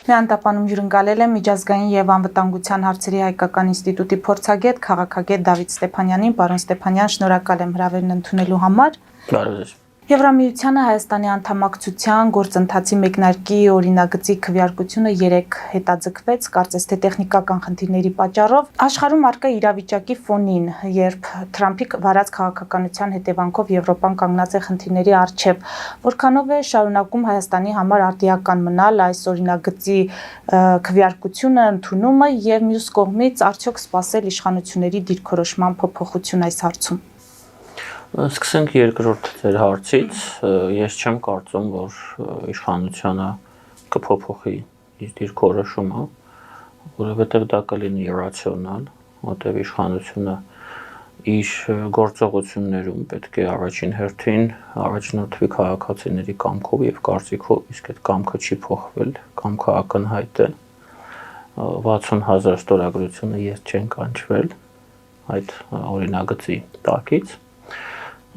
Միանտապանում հյուրընկալել է միջազգային եւ անվտանգության հարցերի հայկական ինստիտուտի փորձագետ, քաղաքագետ Դավիթ Ստեփանյանին։ Պարոն Ստեփանյան, շնորհակալ եմ հրավերն ընդունելու համար։ Բարև։ Եվրամիությանը Հայաստանի անդամակցության գործընթացի մեկնարկի օրինագծի քվեարկությունը 3 հետաձգվեց, կարծես թե տեխնիկական խնդիրների պատճառով։ Աշխարհում առկա իրավիճակի ֆոնին, երբ Թրամփի վարած քաղաքականության հետևանքով Եվրոպան կանգնած է խնդիրների առջև, որքանով է շարունակում Հայաստանի համար արդիական մնալ այս օրինագծի քվեարկությունը, ընդունումը եւ մյուս կողմից արդյոք սպասել իշխանությունների դիրքորոշման փոփոխություն այս հարցում։ Սկսենք երկրորդ ձեր հարցից, ես չեմ կարծում, որ իշխանությունը կփոփոխի իր դիրքորոշումը, որովհետև դա կլինի իրացիոնալ, որտեղ իշխանությունը իր գործողություններում պետք է առաջին հերթին առաջնորդվի քաղաքացիների կամքով եւ կարծիքով, իսկ այդ կամքը չի փոխվել, կամքը ակնհայտ է, 60,000 ստորագրությունը ես չեն կանչվել այդ օրինագծի տակից։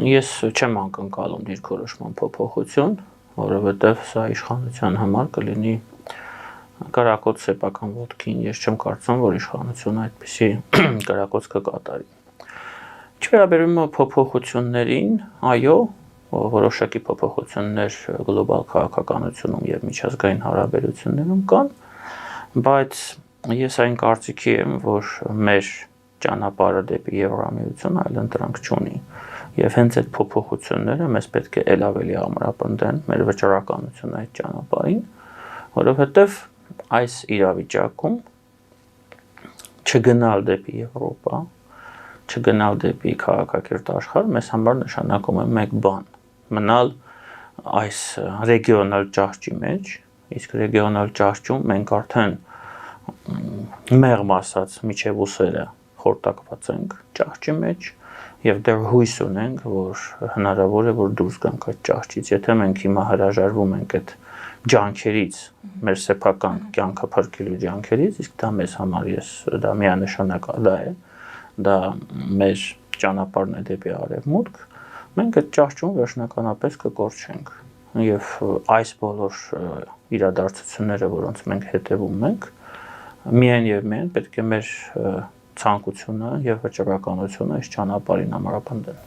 Ես չեմ անկնկալում դիրքորոշման փոփոխություն, որովհետև սա իշխանության համար կլինի կրակոտ սեփական ոտքին, ես չեմ կարծում, որ իշխանությունը այդպիսի կրակոց կկատարի։ Չվերաբերում է փոփոխություններին, այո, որոշակի փոփոխություններ գլոբալ քաղաքականությունում եւ միջազգային հարաբերություններում կան, բայց ես այն կարծիքի եմ, որ մեր ճանապարհը դեպի Եվրամիություն այլ ընտրանք չունի։ Եվ հենց այդ փոփոխությունները մեզ պետք է ել ավելի ամրապնդեն մեր վճռականությունը այդ ճանապարհին, որովհետև այս իրավիճակում չգնալ դեպի Եվրոպա, չգնալ դեպի քաղաքակիրթ աշխարհ մեզ համար նշանակում է մեկ բան՝ մնալ այս ռեգիոնալ ճահճի մեջ, իսկ ռեգիոնալ ճահճում մենք արդեն մեղմ ասած միջև ուսերը խորտակված ենք ճահճի մեջ եւ դեռ հույս ունենք, որ հնարավոր է որ դուրս գանք այդ ճահճից, եթե մենք հիմա հրաժարվում ենք այդ ջանքերից, մեր սեփական կյանքը փրկելու ջանքերից, իսկ դա մեզ համար դա միանշանակ է, դա մեր ճանապարհն է դեպի արևմուտք, մենք այդ ճահճում վերջնականապես կկորչենք եւ այս բոլոր իրադարձությունները, որոնց մենք հետևում ենք, միայն պետք է մեր ցանկությունը եւ վճռականությունը այս ճանապարհին ամրապնդեն։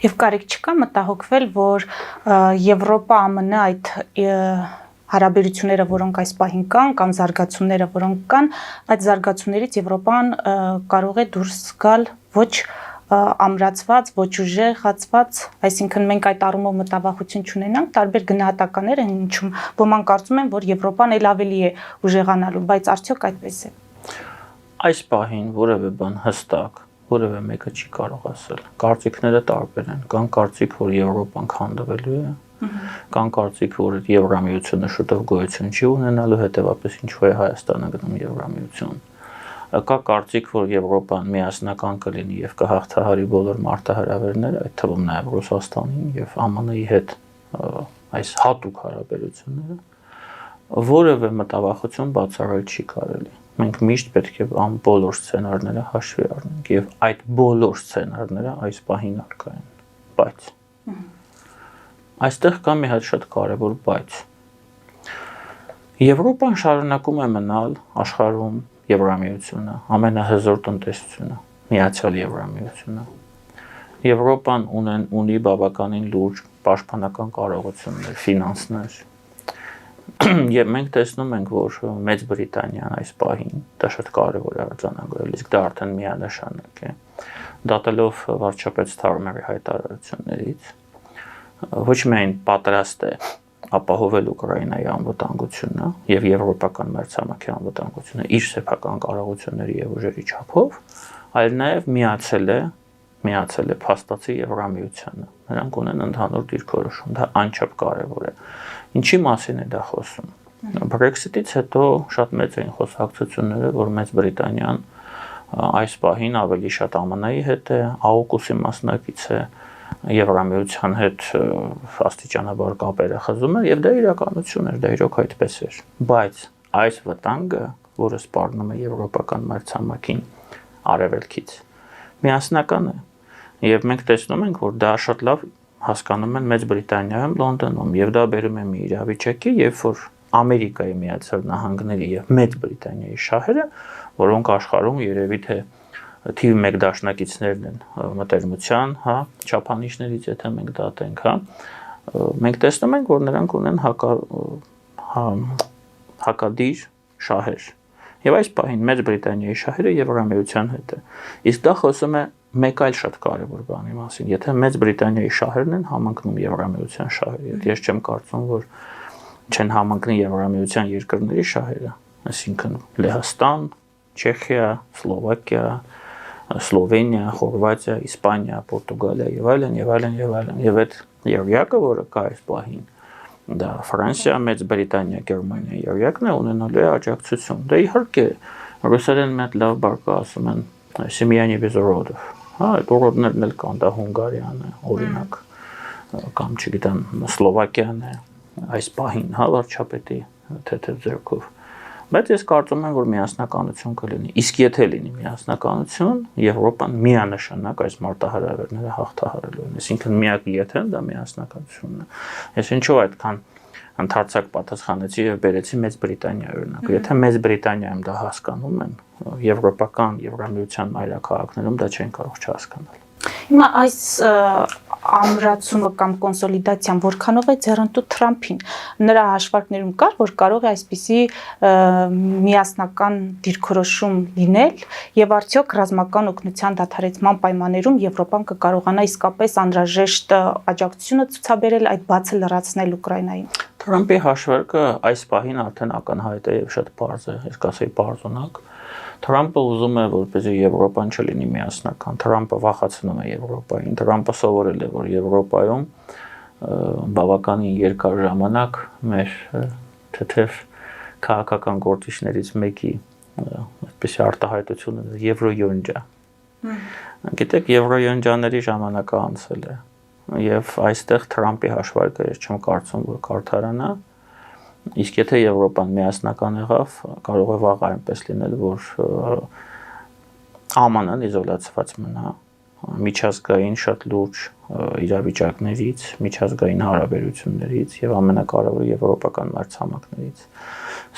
Եվ կարիք չկա մտահոգվել, որ Եվրոպա ԱՄՆ այդ հարաբերությունները, որոնք այս պահին կան, կամ զարգացումները, որոնք կան, այդ զարգացումներից Եվրոպան կարող է դուրս գալ ոչ ամրացված, ոչ ուժեղացված, այսինքն մենք այդ առումով մտավախություն չունենանք, տարբեր գնահատականներ են ինչում ոմանք կարծում են, որ Եվրոպան ել ավելի է ուժեղանալու, բայց արդյոք այդպես է։ Այս պահին որևէ բան հստակ, որևէ մեկը չի կարող ասել։ Կարծիքները տարբեր են։ Կան կարծիք, որ Եվրոպան քանդվելու է, կան կարծիք, որ Եվրամիությունը շուտով գոյություն չի ունենալու, հետևաբար ինչու է Հայաստանը գնում Եվրամիություն։ Կա կարծիք, որ Եվրոպան միասնական կլինի եւ կհաղթահարի բոլոր մարտահրավերները, այդ թվում նաեւ Ռուսաստանին եւ ԱՄՆ-ի հետ այս հատուկ հարաբերությունները, որևէ մտավախություն բացառել չի կարելի։ Մենք միշտ պետք է բոլոր սցենարները հաշվի առնենք եւ այդ բոլոր սցենարները այս պահին առկա են, բայց այստեղ կա մի հատ շատ կարևոր բայց։ Եվրոպան շարունակում է մնալ աշխարհում Եվրամիությունը, ամենահզոր տնտեսությունը, Միացյալ Եվրամիությունը։ Եվրոպան ունի բավականին լուրջ պաշտպանական կարողություններ, ֆինանսներ։ Եվ մենք տեսնում ենք, որ Մեծ Բրիտանիան այս պահին դա շատ կարևոր է արձանագրել, իսկ դա արդեն միանշանակ է։ Դատելով վարչապետ Սթարմերի հայտարարություններից, ոչ միայն պատրաստ է ապահովել Ուկրաինայի անվտանգությունը եւ եվրոպական մրցամաքի անվտանգությունը իր սեփական կարողությունների եւ ուժերի չափով, այլ նաեւ միացել է փաստացի Եվրամիությանը։ Նրանք ունեն ընդհանուր դիրքորոշում, դա անչափ կարևոր է։ Ինչի մասին է դա խոսում։ Brexit-ից հետո շատ մեծ էին խոսակցությունները, որ Մեծ Բրիտանիան այս պահին ավելի շատ ԱՄՆ-ի հետ է, AUKUS-ի մասնակից է, Եվրամիության հետ աստիճանաբար կապերը խզում էր եւ դա իրականություն էր, դա իրոք այդպես էր։ Բայց այս վտանգը, որը սպառնում է եվրոպական մրցամաքին արևելքից, միասնական է։ Եվ մենք տեսնում ենք, որ դա շատ լավ հասկանում են Մեծ Բրիտանիայում, Լոնդոնում, եւ դա բերում է մի իրավիճակի, երբ որ Ամերիկայի Միացյալ Նահանգների եւ Մեծ Բրիտանիայի շահերը, որոնք աշխարհում երևի թե թիվ 1 դաշնակիցներն են մտերմության, հա, չափանիշներից, եթե մենք դատենք, հա, մենք տեսնում ենք, որ նրանք ունեն հակադիր շահեր։ Եվ այս պահին Մեծ Բրիտանիայի շահերը Եվրամիության հետ է։ Իսկ դա խոսում է մեկ այլ շատ կարևոր բանի մասին։ Եթե Մեծ Բրիտանիայի շահերն են համընկնում Եվրամիության շահերի հետ, ես չեմ կարծում, որ չեն համընկնի Եվրամիության երկրների շահերը, այսինքն Լեհաստան, Չեխիա, Սլովակիա, Սլովենիա, Խորվաթիա, Իսպանիա, Պորտուգալիա եւ այլն եւ այլն եւ այլն։ Եվ այդ երյակը, որը կա այս պահին, դա Ֆրանսիա, Մեծ Բրիտանիա, Գերմանիա երյակն է ունենալու է աջակցություն։ Դա իհարկե ռուսերեն մի հատ լավ բառ ասում են Սեմյանի Վեզորոդով։ Հա, այդ օրոդներն էլ կան, դա Հունգարիան է, օրինակ, կամ չգիտեմ, Սլովակիան է, այս պահին, հա, վարչապետի թեթև ձեռքով։ Բայց ես կարծում եմ, որ միասնականություն կլինի։ Իսկ եթե լինի միասնականություն, Եվրոպան միանշանակ այս մարտահրավերները հաղթահարելու է։ Այսինքն միակ եթեն դա միասնականությունն է։ Ես ինչու այդքան ընդարձակ պատասխանեցի եւ բերեցի Մեծ Բրիտանիա օրինակ։ Եթե Մեծ Բրիտանիայում դա հասկանում են, եվրոպական Եվրամիության մայրաքաղաքներում դա չեն կարող չհասկանալ։ Հիմա այս ամրացումը կամ կոնսոլիդացիան որքանով է ձեռնտու Թրամփին։ Նրա հաշվարկներում կար, որ կարող է այսպիսի միասնական դիրքորոշում լինել եւ արդյոք ռազմական օգնության դադարեցման պայմաններում Եվրոպան կկարողանա իսկապես անհրաժեշտ աջակցությունը ցուցաբերել այդ բացը լրացնել Ուկրաինային։ Թրամփի հաշվարկը այս պահին արդեն ակնհայտ է եւ շատ պարզ է, ես կասեի պարզունակ։ Թրամփը ուզում է, որպեսզի Եվրոպան չլինի միասնական։ Թրամփը վախեցնում է Եվրոպային։ Թրամփը սովորել է, որ Եվրոպայում բավականին երկար ժամանակ մեր թեթև քաղաքական գործիչներից մեկի այսպեսի արտահայտությունը եվրոյոնջա։ Գիտեք, եվրոյոնջաների ժամանակը անցել է։ Եվ այստեղ Թրամփի հաշվարկը ես չեմ կարծում, որ կարդարանա։ Իսկ եթե Եվրոպան միասնական եղավ, կարող է վաղ այնպես լինել, որ ԱՄՆ-ն իզոլացված մնա միջազգային շատ լուրջ իրավիճակներից, միջազգային հարաբերություններից եւ ամենակարևորը եվրոպական մարտհամակներից։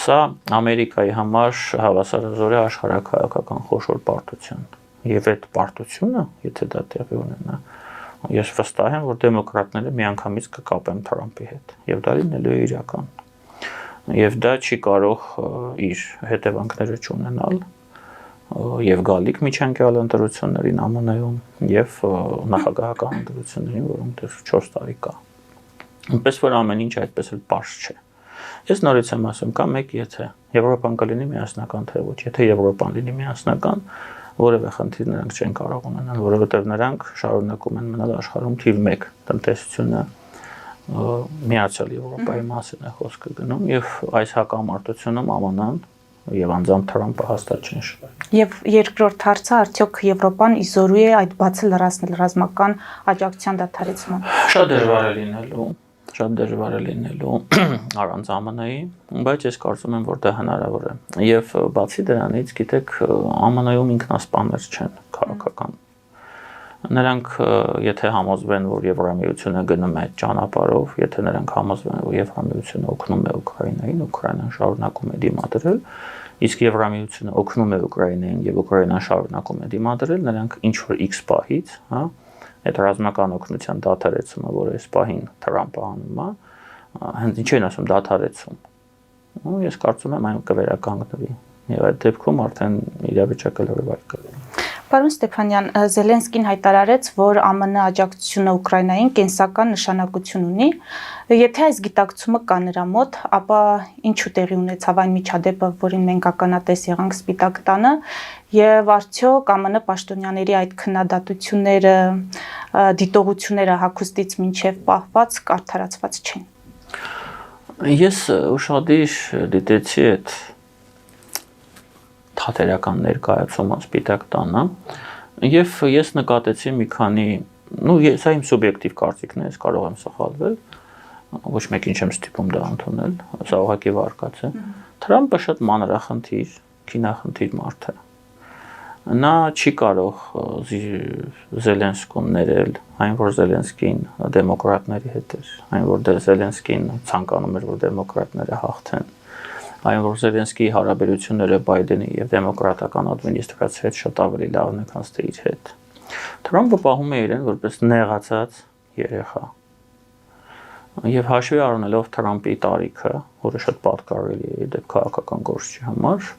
Սա Ամերիկայի համար հավասարազոր է աշխարհաքաղաքական խոշոր պարտություն։ Եվ այդ պարտությունը, եթե դա տեղի ունենա, ես վստահ եմ, որ դեմոկրատները միանգամից կկապեն Թրամփի հետ եւ դա լինելու է իրական։ Եվ դա չի կարող իր հետևանքները չունենալ եւ գալիք միջանկյալ ընտրություններին ԱՄՆ-ում եւ նախագահական ընտրություններին, որոնք դեռ 4 տարի կա։ Այնպես որ ամեն ինչ այդպես էլ պարզ չէ։ Ես նորից եմ ասում, կա մեկ եթե Եվրոպան կլինի միասնական թե ոչ, եթե Եվրոպան լինի միասնական, որևէ խնդիր նրանք չեն կարող ունենալ, որովհետև նրանք շարունակում են մնալ աշխարհում թիվ 1 տնտեսությունը միացյալ Եվրոպայի մասին է խոսքը գնում եւ այս հակամարտությունում ԱՄՆ-ն եւ անձամբ Թրամփը հաստատ չեն շահել։ Եվ երկրորդ հարցը արդյոք Եվրոպան իզորու է այդ բացը լրացնել ռազմական աջակցության դադարեցման։ Շատ դժվար է լինելու առանց ԱՄՆ-ի, բայց ես կարծում եմ, որ դա հնարավոր է։ Եվ բացի դրանից, գիտեք, ԱՄՆ-ում ինքնասպաններ չեն քաղաքական։ Նրանք եթե համոզվեն, որ Եվրամիությունը գնում է այդ ճանապարհով, եթե նրանք համոզվեն, որ Եվրամիությունը օգնում է Ուկրաինային, Ուկրաինան շարունակում է դիմադրել, իսկ Եվրամիությունը օգնում է Ուկրաինային եւ Ուկրաինան շարունակում է դիմադրել, նրանք ինչ որ X պահից, հա, այդ ռազմական օգնության դադարեցումը, որը այս պահին Թրամփը անում է, հենց ինչ են ասում դադարեցում։ Ու ես կարծում եմ այն կվերականգնվի։ Եվ այդ դեպքում արդեն իրավիճակը լրիվ այլ կլինի։ Պարոն Ստեփանյան, Զելենսկին հայտարարեց, որ ԱՄՆ աջակցությունը Ուկրաինային կենսական նշանակություն ունի։ Եթե այս գիտակցումը կա նրա մոտ, ապա ինչու տեղի ունեցավ այն միջադեպը, որին մենք ականատես եղանք Սպիտակ տանը, եւ արդյոք ԱՄՆ պաշտոնյաների այդ քննադատությունները, դիտողությունները հագուստից մինչև պահված կարդարացված չեն։ Ես ուշադիր դիտեցի այդ թատերական ներկայացումը Սպիտակ տանը եւ ես նկատեցի մի քանի, սա իմ սուբյեկտիվ կարծիքն է, ես կարող եմ սխալվել, ոչ մեկին չեմ ստիպում դա ընդունել, սա ուղղակի վարկած է։ Թրամփը շատ մանրախնդիր, քինախնդիր մարդ է։ նա չի կարող Զելենսկուն ներել, այն որ Զելենսկին դեմոկրատների հետ էր, այն որ Զելենսկին ցանկանում էր, որ դեմոկրատները հաղթեն, այն որ Զելենսկիի հարաբերությունները Բայդենի եւ դեմոկրատական ադմինիստրացիայի հետ շատ ավելի լավն է, քան թե իր հետ։ Թրամփը պահում է իրեն որպես նեղացած երեխա։ Եվ հաշվի առնելով Թրամփի տարիքը, որը շատ պատկառելի է դեպ քաղաքական գործի համար,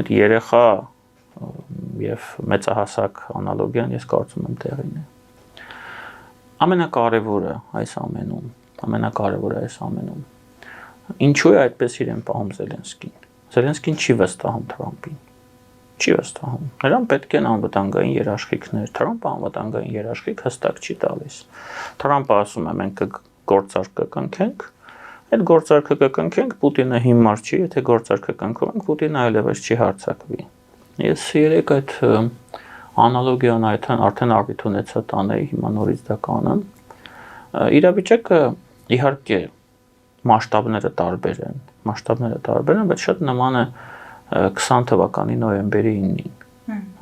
այդ երեխա եւ մեծահասակ անալոգիան ես կարծում եմ տեղին է։ Ամենակարևորը այս ամենում ինչու է այդպես իրեն պահում Զելենսկին։ Զելենսկին չի վստահում Թրամփին։ Չի վստահում։ Նրան պետք են անվտանգային երաշխիքներ։ Թրամփը անվտանգային երաշխիք հստակ չի տալիս։ Թրամփը ասում է մենք գործարք կկնքենք, այդ գործարքը կկնքենք, Պուտինը հիմար չի, եթե գործարքը կնքենք, Պուտինը այլևս չի հարձակվի։ Ես երեք այդ անալոգիան արդեն առիթ ունեցա տանեի, հիմա նորից դա կանեմ։ Իրավիճակը իհարկե մասշտաբները տարբեր են, բայց շատ նման է 20 թվականի նոյեմբերի 9-ին,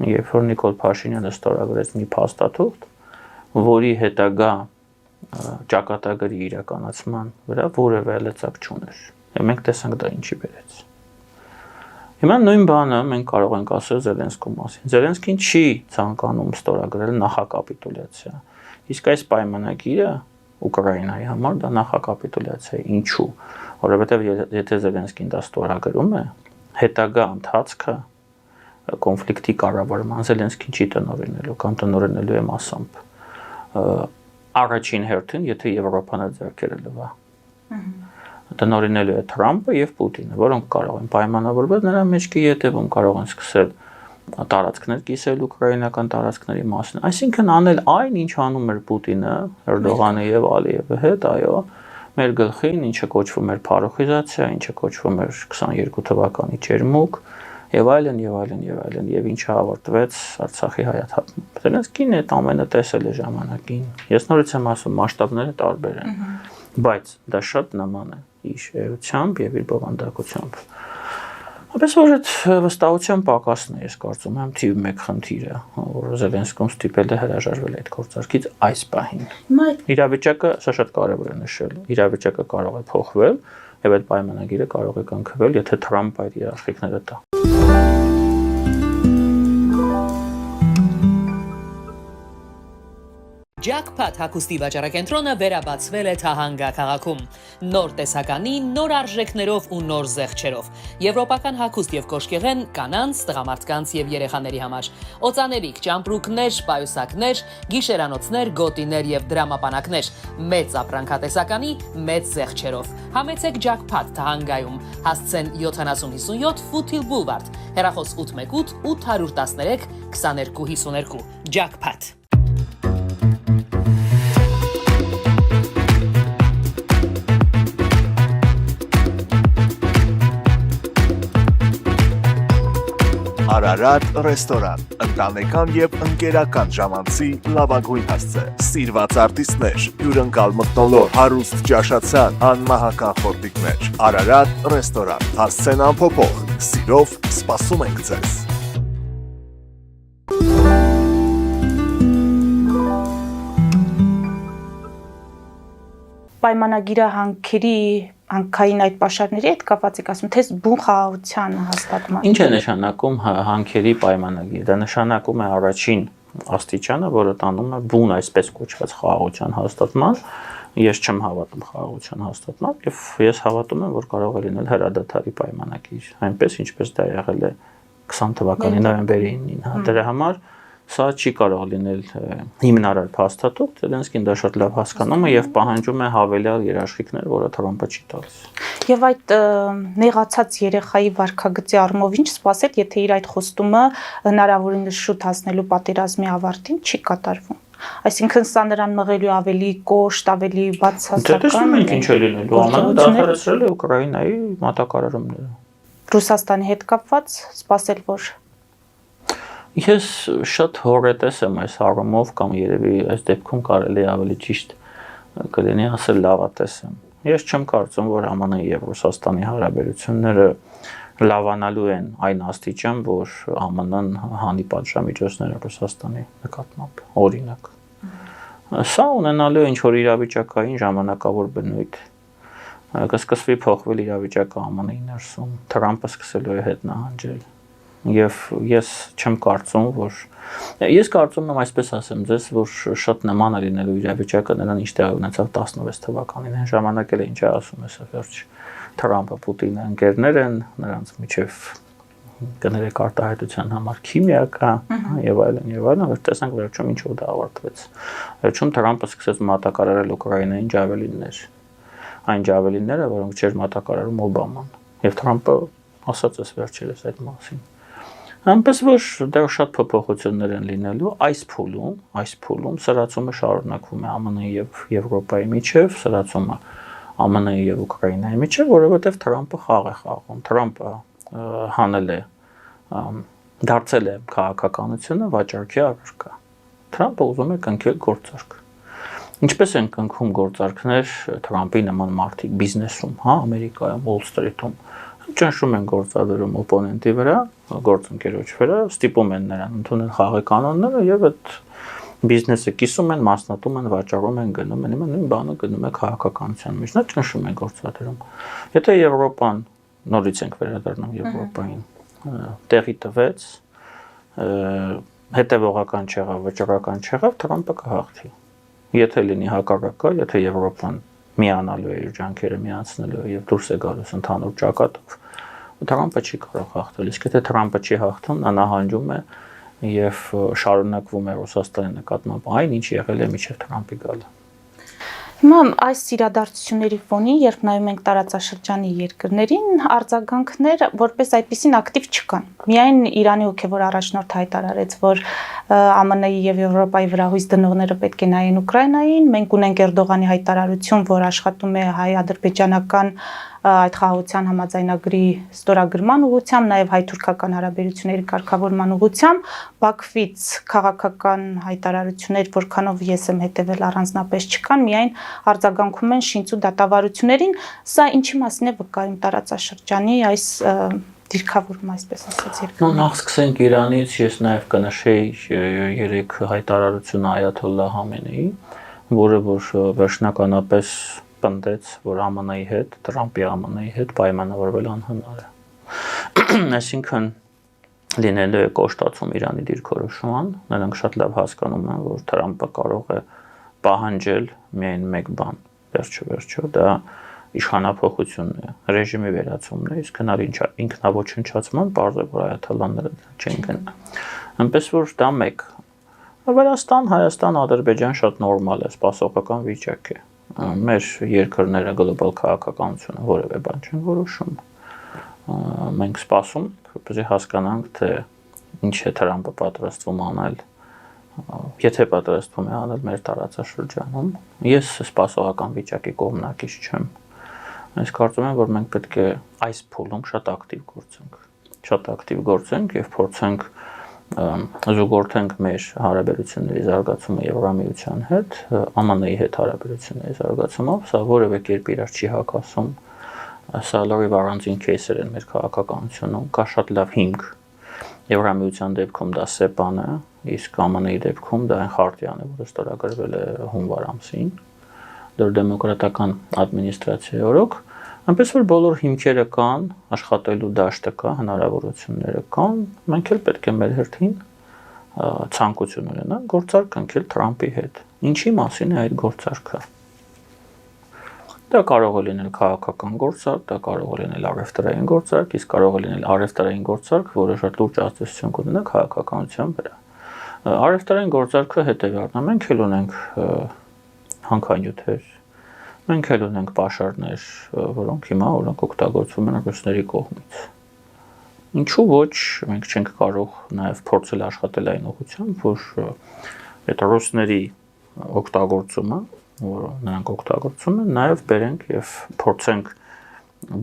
երբ որ Նիկոլ Փաշինյանը ստորագրեց մի փաստաթուղթ, որի հետագա ճակատագրի իրականացման վրա որևէ լծակ չուներ։ Եվ մենք տեսանք դա ինչի բերեց։ Հիմա նույն բանը մենք կարող ենք ասել Զելենսկու մասին։ Զելենսկին չի ցանկանում ստորագրել նախակապիտուլյացիա։ Իսկ այս պայմանագիրը Ուկրաինայի համար դա նախակապիտուլյացիա է։ Ինչու՞։ Որովհետև եթե Զելենսկին դա ստորագրում է, հետագա ընթացքը կոնֆլիկտի կառավարման Զելենսկին չի տնօրինելու կամ տնօրինելու է մասամբ։ Առաջին հերթին, եթե Եվրոպան այդ ձեռքերը լվա։ Տնօրինելու է Թրամփը եւ Պուտինը, որոնք կարող են պայմանավորվել նրա մեջքի ետևում, կարող են սկսել տարածքներ կիսել ուկրաինական տարածքների մասին։ Այսինքն անել այն, ինչ անում էր Պուտինը, Էրդողանը եւ Ալիևը հետ, այո, մեր գլխին, ինչը կոչվում էր փարոխիզացիա, ինչը կոչվում էր 22 թվականի ջերմուկ եւ այլն, եւ ինչը ավարտվեց Արցախի հայաթափմամբ։ Զելենսկին այդ ամենը տեսել է ժամանակին։ Ես նորից եմ ասում, մասշտաբները տարբեր են, բայց դա շատ նման է իր էությամբ եւ իր բովանդակությամբ։ Ապես որ այդ վստահության պակասն է, ես կարծում եմ, թիվ 1 խնդիրը, որ Զելենսկուն ստիպել է հրաժարվել այդ գործարքից այս պահին։ Իրավիճակը, սա շատ կարևոր է նշել, իրավիճակը կարող է փոխվել եւ այդ պայմանագիրը կարող է կնքվել, եթե Թրամփը այդ երաշխիքները տա։ Jackpot հագուստի վաճառակենտրոնը վերաբացվել է Թահանգա քաղաքում։ Նոր տեսականի, նոր արժեքներով ու նոր զեղչերով։ Եվրոպական հագուստ եւ կոշկեղեն կանանց, տղամարդկանց եւ երեխաների համար։ Օծանելիք, ճամպրուկներ, պայուսակներ, գիշերանոցներ, գոտիներ եւ դրամապանակներ։ Մեծ ապրանքատեսականի, մեծ զեղչերով։ Համեցեք Jackpot Թահանգայում։ Հասցեն 7057 Foothill Boulevard։ Հեռախոս 818 813 2252։ Jackpot Արարատ ռեստորան, ընտանեկան եւ ընկերական ժամանցի լավագույն հասցե, սիրված արտիստներ, հյուրընկալ մթնոլորտ, հարուստ ճաշացան, անմահական խորտիկներ, Արարատ ռեստորան, հասցեն անփոփոխ, սիրով սպասում ենք ձեզ։ Պայմանագիրը հանքային այդ պաշարների հետ կապված եք ասում, թե բուն խաղաղության հաստատման։ Ինչ է նշանակում հանքերի պայմանագիր։ Դա նշանակում է առաջին աստիճանը, որը տանում է բուն այսպես կոչված խաղաղության հաստատման։ Ես չեմ հավատում խաղաղության հաստատման եւ ես հավատում եմ, որ կարող է լինել հրադադարի պայմանագիր, այնպես ինչպես դա եղել է 20 թվականի նոյեմբերի 9-ին։ Դրա համար սա չի կարող լինել հիմնարար փաստաթուղթ, Զելենսկին դա շատ լավ հասկանում է եւ պահանջում է հավելյալ երաշխիքներ, որը Թրամփը չի տալիս։ Եվ այդ նեղացած երեխայի վարքագծի առումով ինչ սպասել, եթե իր այդ խոստումը հնարավորինս շուտ հասնելու պատերազմի ավարտին չի կատարվում։ Այսինքն սա նրան մղելու ավելի կոշտ, ավելի բացասական։ Տեսնում ենք ինչ է լինելու, ԱՄՆ-ը դադարեցրել է Ուկրաինայի մատակարարումները։ Ռուսաստանի հետ կապված սպասել որ Ես շատ հորետես եմ այս առումով կամ երևի այս դեպքում կարելի ավելի ճիշտ կլինի ասել լավատես եմ։ Ես չեմ կարծում, որ ԱՄՆ-ի եւ Ռուսաստանի հարաբերությունները լավանալու են այն աստիճան, որ ԱՄՆ-ն հանի պատժամիջոցները Ռուսաստանի նկատմամբ, օրինակ։ Սա ունենալու է ինչ-որ իրավիճակային ժամանակավոր բնույթ, կսկսվի փոխվել իրավիճակը ԱՄՆ-ի ներսում, Թրամփը սկսելու է հետ նահանջել, եւ ես չեմ կարծում, որ ես կարծում եմ այսպես ասեմ ձեզ, որ շատ նման է լինելու իրավիճակը նրան ինչ տեղի ունեցավ 16 թվականին, այն ժամանակ էլ ինչ ասում է սա վերջ Թրամփը, Պուտինը ընկերներ են, նրանց միջև կներեք արտահայտության համար քիմիա կա եւ այլն, որ տեսանք վերջում ինչով դա ավարտվեց։ Վերջում Թրամփը սկսեց մատակարարել Ուկրաինային ջավելիններ, այն ջավելինները, որոնք չէր մատակարարում Օբաման, եւ Թրամփը ասաց էս վերջերս այդ մասին։ Այնպես որ դեռ շատ փոփոխություններ են լինելու այս փուլում սրացումը շարունակվում է ԱՄՆ-ի եւ Եվրոպայի միջև, սրացումը ԱՄՆ-ի եւ Ուկրաինայի միջև, որովհետեւ Թրամփը խաղ է խաղում, Թրամփը հանել է, դարձել է քաղաքականությունը վաճառքի առարկա։ Թրամփը ուզում է կնքել գործարք։ Ինչպես են կնքում գործարքներ Թրամփի նման մարդիկ բիզնեսում, հա, Ամերիկայում, Wall Street-ում, ճնշում են գործադրում օպոնենտի վրա, գործընկերոջ վրա, ստիպում են նրան ընդունել խաղի կանոնները եւ այդ բիզնեսը կիսում են, մասնատում են, վաճառում են, գնում են, նույն բանը գնում է քաղաքականության մեջ, նա ճնշում է գործադրում։ Եթե Եվրոպան, նորից ենք վերադառնում Եվրոպային, տեղի տվեց, հետևողական չեղավ, վճռական չեղավ, Թրամփը կհաղթի։ Եթե լինի հակառակը, եթե Եվրոպան միանալու է իր ջանքերը միացնելու եւ դուրս է գալուս ընդհանուր ճակատով, Թրամփը չի կարող հաղթել, իսկ եթե Թրամփը չի հաղթում, նա նահանջում է եւ շարունակվում է Ռուսաստանի նկատմամբ այն, ինչ եղել է մինչեւ Թրամփի գալը։ Հիմա այս իրադարձությունների ֆոնին, երբ նայում ենք տարածաշրջանի երկրներին, արձագանքներ որպես այդպիսին ակտիվ չկան։ Միայն Իրանի հոգևոր առաջնորդ հայտարարեց, որ ԱՄՆ-ի եւ Եվրոպայի վրա հույս դնողները պետք է նայեն Ուկրաինային։ Մենք ունենք Էրդողանի հայտարարություն, որ աշխատում է հայ-ադրբեջանական այդ խաղաղության համաձայնագրի ստորագրման ուղղությամբ, նաև հայ-թուրքական հարաբերությունների կարգավորման ուղղությամբ, Բաքվից քաղաքական հայտարարություններ, որքանով ես եմ հետևել առանձնապես չկան, միայն արձագանքում են շինծու դատավարություններին, սա ինչի մասին է վկայում տարածաշրջանի այս դիրքավորումը, այսպես ասած, երկրում։ Նախ սկսենք Իրանից, ես նաև կնշեի երեք հայտարարությունը Այաթոլլահ Խամենեի, որը որ վերջնականապես պնդեց, որ ԱՄՆ-ի հետ, Թրամփի ԱՄՆ-ի հետ պայմանավորվել անհնար է։ Այսինքն լինելու է կոշտացում Իրանի դիրքորոշման, նրանք շատ լավ հասկանում են, որ Թրամփը կարող է պահանջել միայն մեկ բան, վերջո դա իշխանափոխությունն է, ռեժիմի վերացումն է, իսկ հնար ինքնաոչնչացման բարձր որ այաթալլաները չեն գնա։ Այնպես որ դա մեկ։ Վրաստան, Հայաստան, Ադրբեջան շատ նորմալ է, սպասողական վիճակ է։ Մեր երկրները գլոբալ քաղաքականությունը որևէ բան չեն որոշում։ Մենք սպասում ենք, որպեսզի հասկանանք, թե ինչ է Թրամփը պատրաստվում անել, եթե պատրաստվում է անել մեր տարածաշրջանում։ Ես սպասողական վիճակի կողմնակից չեմ։ Ես կարծում եմ, որ մենք պետք է այս փուլում շատ ակտիվ գործենք եւ փորձենք զուգորդենք մեր հարաբերությունների զարգացումը Եվրամիության հետ, ԱՄՆ-ի հետ հարաբերությունների զարգացումով, սա որևէ կերպ իրար չի հակասում, սա լրիվ առանձին кейսեր են մեր քաղաքականությունում, կա շատ լավ հիմք, Եվրամիության դեպքում դա ՍԵՊԱ-ն է, իսկ ԱՄՆ-ի դեպքում դա այն խարտիան է, որը ստորագրվել է հունվար ամսին, դեռ դեմոկրատական ադմինիստրացիայի օրոք, այնպես որ բոլոր հիմքերը կան, աշխատելու դաշտը կա, հնարավորությունները կան, մենք էլ պետք է մեր հերթին ցանկություն ունենանք գործարք կնքել Թրամփի հետ։ Ինչի մասին է այդ գործարքը։ Դա կարող է լինել քաղաքական գործարք, դա կարող է լինել առևտրային գործարք, իսկ կարող է լինել առևտրային գործարք, որը շատ լուրջ ազդեցություն կունենա քաղաքականության վրա։ Առևտրային գործարքը հետևյալն է, մենք էլ ունենք հանքանյութեր, մենք էլ ունենք պաշարներ, որոնք հիմա օրինակ օգտագործվում են ռուսների կողմից։ Ինչու ոչ, մենք չենք կարող նաև փորձել աշխատել այն ուղղությամբ, որ այդ ռուսների օգտագործումը, որ նրանք օգտագործում են, նաև բերենք եւ փորձենք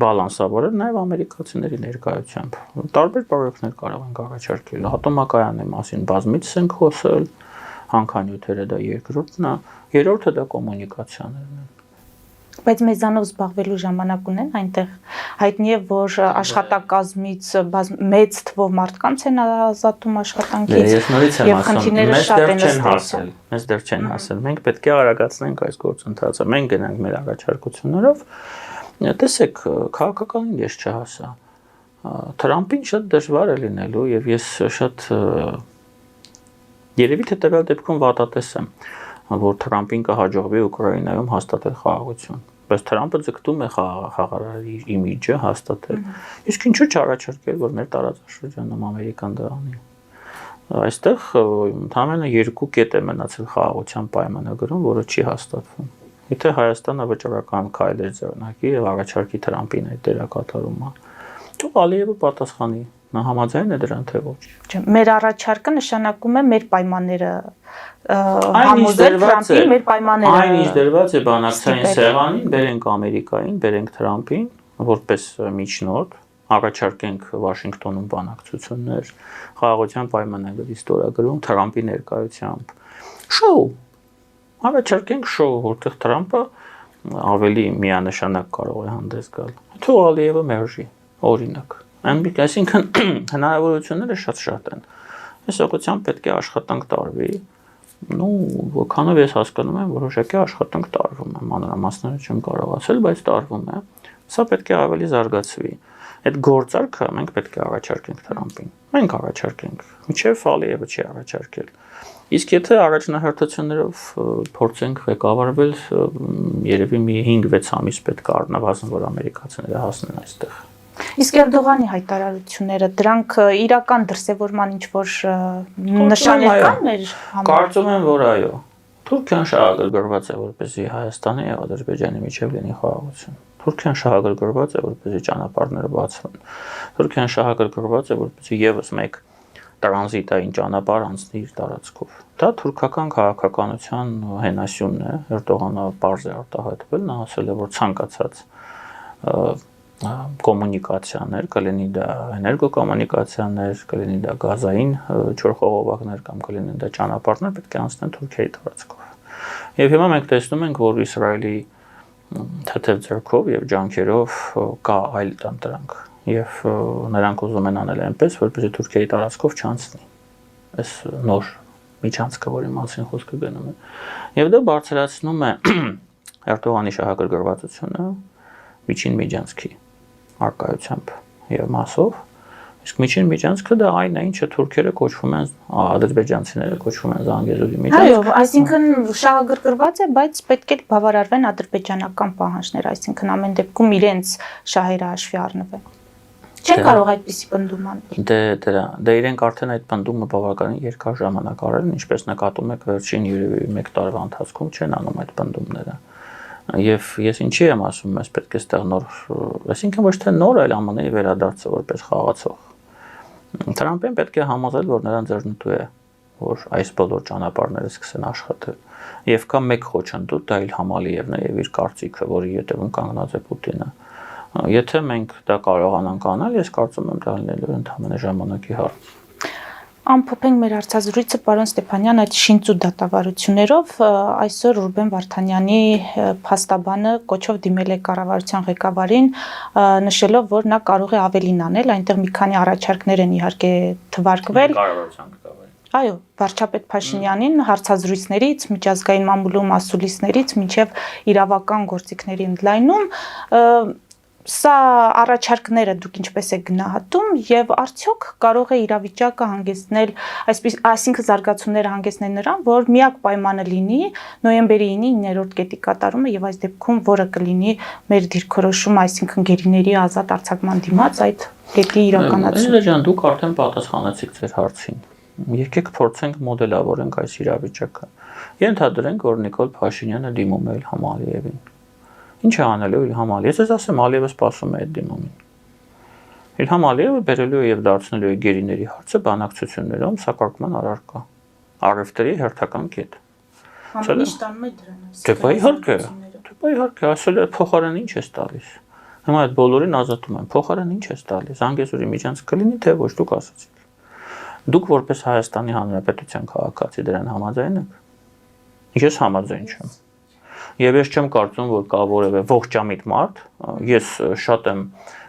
բալանսավորել նաև ամերիկացիների ներկայությամբ։ Տարբեր բարոյքներ կարող ենք առաջարկել։ Ատոմակայանի մասին բազմից ենք խոսել, հանքանյութերը դա երկրորդն է, երրորդը դա կոմունիկացիաներն են։ Բայց մեզանով զբաղվելու ժամանակ ունեն այնտեղ հայտնի է, որ աշխատակազմից մեծ թվով մարդկանց են ազատում աշխատանքից։ Ես նորից եմ ասում, մեզ դեռ չեն հասել։ Մենք պետք է արագացնենք այս գործընթացը։ Մենք գնանք մեր առաջարկություններով։ Տեսեք, քաղաքականին ես չհասա։ Թրամփին շատ դժվար է լինելու եւ ես շատ երևի թե տվյալ դեպքում վատատես եմ, որ Թրամփին կհաջողվի Ուկրաինայում հաստատել խաղաղություն։ Բայց Թրամփը ձգտում է խաղաղարարի իմիջը հաստատել։ Իսկ ինչու՞ չառաջարկել, որ մեր տարածաշրջանում Ամերիկան դա անի։ Այստեղ ընդամենը 2 կետ է մնացել խաղաղության պայմանագրում, որը չի հաստատվում։ Եթե Հայաստանը վճռական քայլեր ձեռնարկի եւ առաջարկի Թրամփին այդ դերակատարումը, թող Ալիևը պատասխանի, նա համաձայն է դրան թե ոչ։ Մեր առաջարկը նշանակում է մեր պայմանները համոզել Թրամփի մեր պայմանները։ Այնինչ դրված է բանակցային սեղանին, բերենք Ամերիկային, բերենք Թրամփին, որպես միջնորդ, առաջարկենք Վաշինգտոնում բանակցություններ, խաղաղության պայմանագրի ստորագրում Թրամփի ներկայությամբ։ Շոու առաջարկենք շոու, որտեղ Թրամփը ավելի միանշանակ կարող է հանդես գալ։ Թող Ալիևը մերժի, օրինակ։ Այսինքն հնարավորությունները շատ են։ Այս ուղղությամբ պետք է աշխատանք տարվի։ Որքանով ես հասկանում եմ, որոշակի աշխատանք տարվում է, մանրամասները չեմ կարող ասել, բայց տարվում է։ Սա պետք է ավելի զարգացվի։ Այդ գործարքը մենք պետք է առաջարկենք Թրամփին։ Մենք առաջարկենք, մինչև Ալիևը չի առաջարկել։ Իսկ եթե առաջնահերթություններով փորձենք ղեկավարվել, երևի մի 5-6 ամիս պետք է առնվազն, որ ամերիկացիները հասնեն այստեղ։ Իսկ Էրդողանի հայտարարությունները, դրանք իրական դրսևորման ինչ-որ նշաններ կան մեր համար։ Կարծում եմ, որ այո։ Թուրքիան շահագրգռված է, որպեսզի Հայաստանի եւ Ադրբեջանի միջև լինի խաղաղություն։ Թուրքիան շահագրգռված է, որպեսզի ճանապարհները բացվեն։ Թուրքիան շահագրգռված է, որպեսզի եւս մեկ տրանզիտային ճանապարհ անցնի իր տարածքով։ Դա թուրքական քաղաքականության հենասյունն է։ Էրդողանը պարզ է արտահայտվել, նա ասել է, որ ցանկացած կոմունիկացիաներ, կլինի դա էներգոկոմունիկացիաներ, կլինի դա գազային ջրխողովակներ կամ կլինի դա ճանապարհներ, պետք է անցնեն Թուրքիայի տարածքով։ Եվ հիմա մենք տեսնում ենք, որ Իսրայելի թեթև ձեռքով եւ ջանքերով կա այլ տանտրանք եւ նրանք ուզում են անել այնպես, որպեսզի Թուրքիայի տարածքով չանցնի։ Այս նոր միջանցքը, որի մասին խոսքը գնում է։ Եվ դա բարձրացնում է Էրդողանի շահագրգռվածությունը միջին միջանցքի արկայությամբ եւ մասով, իսկ միջին միջանցքը դա այն է, ինչը թուրքերը կոչվում են, ադրբեջանցիները կոչվում են Զանգեզուրի միջանցք։ Այո, այսինքն շահագրգռված է, բայց պետք է բավարարվեն ադրբեջանական պահանջները, այսինքն ամեն դեպքում իրենց շահերը հաշվի առնվեն։ Չեն կարող այդպիսի պնդում անել։ Դե իրենք արդեն այդ պնդումը բավականին երկար ժամանակ արել են, ինչպես նկատում եք վերջին երևի 1 տարվա ընթացքում չեն անում այդ պնդումները։ Եվ ես ինչի եմ ասում, ես պետք է ստեղ նոր, այսինքն ոչ թե նոր, այլ ԱՄՆ-ի վերադարձը որպես խաղացող։ Թրամփին պետք է համոզել, որ նրան ձեռնտու է, որ այս բոլոր ճանապարհները սկսեն աշխատել։ Եվ կա մեկ խոչընդոտ, դա Իլհամ Ալիևն է եւ իր կարծիքը, որի ետևում կանգնած է Պուտինը։ Եթե մենք դա կարողանանք անել, ես կարծում եմ դա լինելու է ընդհանրապես ժամանակի հարց։ Ամփոփենք մեր հարցազրույցը պարոն Ստեփանյան այդ շինծու դատավարություններով այսօր Ռուբեն Վարդանյանի փաստաբանը կոչով դիմել է կառավարության ղեկավարին նշելով որ նա կարող է ավելին անել այնտեղ մի քանի առաջարկներ են իհարկե թվարկվել կառավարության ղեկավարին այո վարչապետ Փաշինյանին հարցազրույցներից միջազգային մամուլում ասուլիսներից մինչև իրավական գործիքների ընդլայնում Սա առաջարկները դուք ինչպես եք գնահատում եւ արդյոք կարող է իրավիճակը հանգեցնել այսինքն զարգացումները հանգեցնել նրան որ միակ պայմանը լինի նոյեմբերի 9-ի 9-րդ կետի կատարումը եւ այս դեպքում որը կլինի մեր դիրքորոշումը այսինքն գերիների ազատ արձակման դիմաց այդ կետի իրականացումը Ջան դուք արդեն պատասխանեցիք ձեր հարցին եկեք փորձենք մոդելավորենք այս իրավիճակը ենթադրենք որ Նիկոլ Փաշինյանը դիմում է Իլհամ Ալիևին Ինչ է անելու Իլհամ Ալիևը, ես ասեմ Ալիևը սպասում է այդ դիմումին։ Իլհամ Ալիևը բերելու է եւ դարձնելու է գերիների հարցը բանակցություններում սակարկման առարկա։ Առևտրի հերթական կետ։ Ամենից տանում է դրան։ Դե իհարկե, ասել է փոխարեն ինչ ես տալիս։ Հիմա այդ բոլորին ազատում են, փոխարեն ինչ ես տալիս։ Զանգեզուրի միջանցք կլինի թե ոչ, դուք ասացիք։ Դուք որպես Հայաստանի Հանրապետության քաղաքացի դրան համաձայն եք։ Ես համաձայն չեմ։ Եվ ես չեմ կարծում, որ կա որևէ ողջամիտ մարդ, ես շատ եմ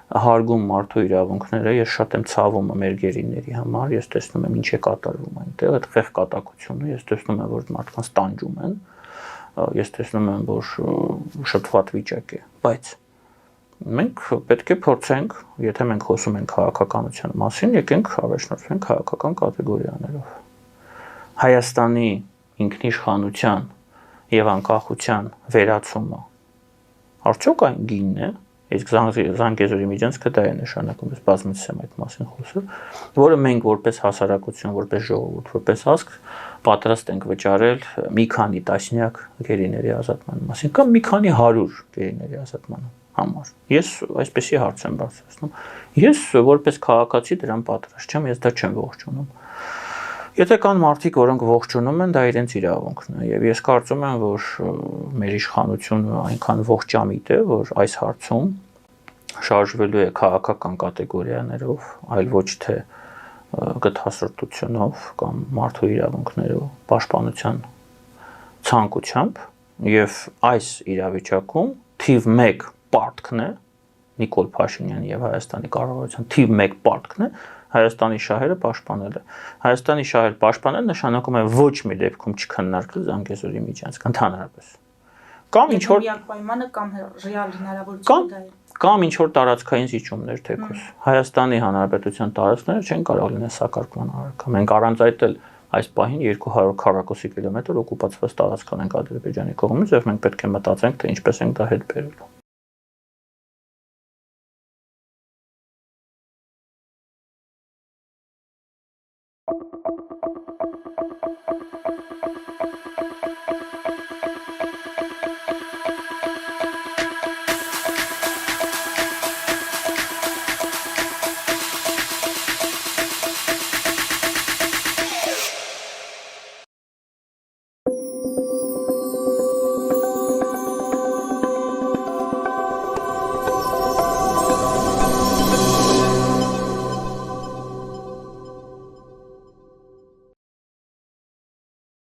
հարգում մարդու իրավունքները, ես շատ եմ ցավում մեր գերիների համար, ես տեսնում եմ ինչ է կատարվում այնտեղ, այդ խեղկատակությունը, ես տեսնում եմ, որ մարդկանց տանջում են, ես տեսնում եմ, որ շփոթված վիճակ է, բայց մենք պետք է փորձենք, եթե մենք խոսում ենք քաղաքականության մասին, եկենք առաջնորդվենք քաղաքական կատեգորիաներով։ Հայաստանի ինքնիշխանության եւ անկախության վերացումը արդյոք այն գինն է, իսկ Զանգեզուրի միջանցքը դա է նշանակում, ես բազմիցս եմ այդ մասին խոսել, որը մենք որպես հասարակություն, որպես ժողովուրդ, որպես ազգ պատրաստ ենք վճարել մի քանի տասնյակ գերիների ազատման մասին կամ մի քանի 100 գերիների ազատման համար։ Ես այսպեսի հարց եմ բարձրացնում։ Ես որպես քաղաքացի դրան պատրաստ չեմ, ես դա չեմ ողջունում։ Եթե կան մարդիկ, որոնք ողջունում են, դա իրենց իրավունքն է, եւ ես կարծում եմ, որ մեր իշխանությունը այնքան ողջամիտ է, որ այս հարցում շարժվելու է քաղաքական կատեգորիաներով, այլ ոչ թե գտհասրտությունով կամ մարդու իրավունքներով պաշտպանության ցանկությամբ, եւ այս իրավիճակում թիվ 1 պարտքն է Նիկոլ Փաշինյանի եւ Հայաստանի կառավարության թիվ 1 պարտքն է Հայաստանի շահերը պաշտպանելը։ Հայաստանի շահեր պաշտպանել նշանակում է ոչ մի դեպքում չքննարկել Զանգեզուրի միջանցք ընդհանրապես։ Կամ ինչ որ պայմանը կամ ռեալ հնարավորություն դա է։ Կամ ինչ որ տարածքային զիջումներ թեկուզ։ Հայաստանի Հանրապետության տարածքները չեն կարող լինել սակարկման առարկա։ Մենք առանց այդ էլ այս պահին 200 քառակուսի կիլոմետր օկուպացված տարածք ունենք Ադրբեջանի կողմից, եւ մենք պետք է մտածենք, թե ինչպես ենք դա հետ բերելու։